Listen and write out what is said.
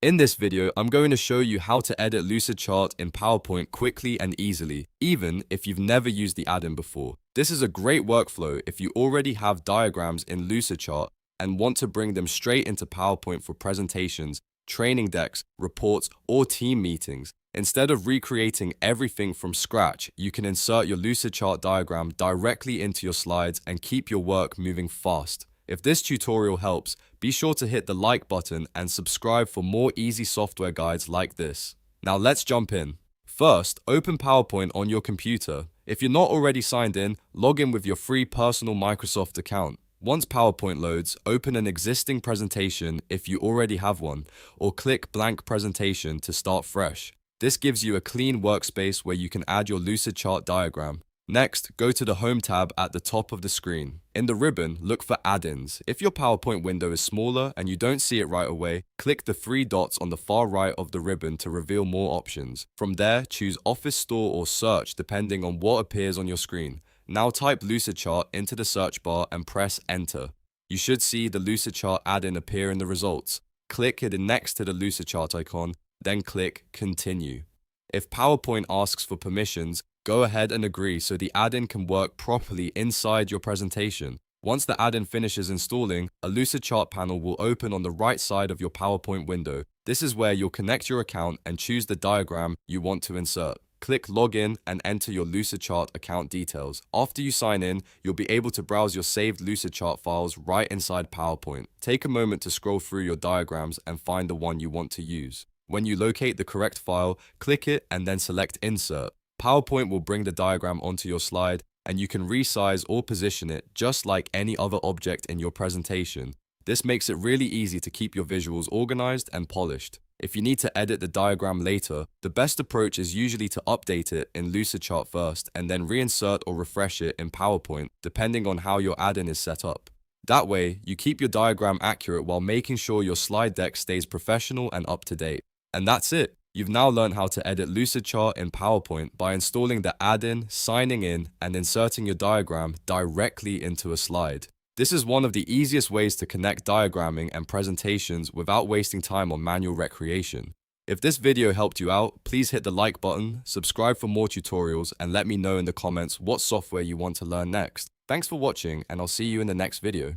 In this video, I'm going to show you how to edit Lucidchart in PowerPoint quickly and easily, even if you've never used the add-in before. This is a great workflow if you already have diagrams in Lucidchart and want to bring them straight into PowerPoint for presentations, training decks, reports, or team meetings. Instead of recreating everything from scratch, you can insert your Lucidchart diagram directly into your slides and keep your work moving fast. If this tutorial helps, be sure to hit the like button and subscribe for more easy software guides like this. Now let's jump in. First, open PowerPoint on your computer. If you're not already signed in, log in with your free personal Microsoft account. Once PowerPoint loads, open an existing presentation if you already have one, or click blank presentation to start fresh. This gives you a clean workspace where you can add your Lucidchart diagram. Next, go to the Home tab at the top of the screen. In the ribbon, look for add-ins. If your PowerPoint window is smaller and you don't see it right away, click the three dots on the far right of the ribbon to reveal more options. From there, choose Office Store or Search depending on what appears on your screen. Now type Lucidchart into the search bar and press Enter. You should see the Lucidchart add-in appear in the results. Click it next to the Lucidchart icon, then click Continue. If PowerPoint asks for permissions, go ahead and agree so the add-in can work properly inside your presentation. Once the add-in finishes installing, a Lucidchart panel will open on the right side of your PowerPoint window. This is where you'll connect your account and choose the diagram you want to insert. Click Login and enter your Lucidchart account details. After you sign in, you'll be able to browse your saved Lucidchart files right inside PowerPoint. Take a moment to scroll through your diagrams and find the one you want to use. When you locate the correct file, click it and then select Insert. PowerPoint will bring the diagram onto your slide, and you can resize or position it just like any other object in your presentation. This makes it really easy to keep your visuals organized and polished. If you need to edit the diagram later, the best approach is usually to update it in Lucidchart first and then reinsert or refresh it in PowerPoint, depending on how your add-in is set up. That way, you keep your diagram accurate while making sure your slide deck stays professional and up to date. And that's it. You've now learned how to edit Lucidchart in PowerPoint by installing the add-in, signing in, and inserting your diagram directly into a slide. This is one of the easiest ways to connect diagramming and presentations without wasting time on manual recreation. If this video helped you out, please hit the like button, subscribe for more tutorials, and let me know in the comments what software you want to learn next. Thanks for watching, and I'll see you in the next video.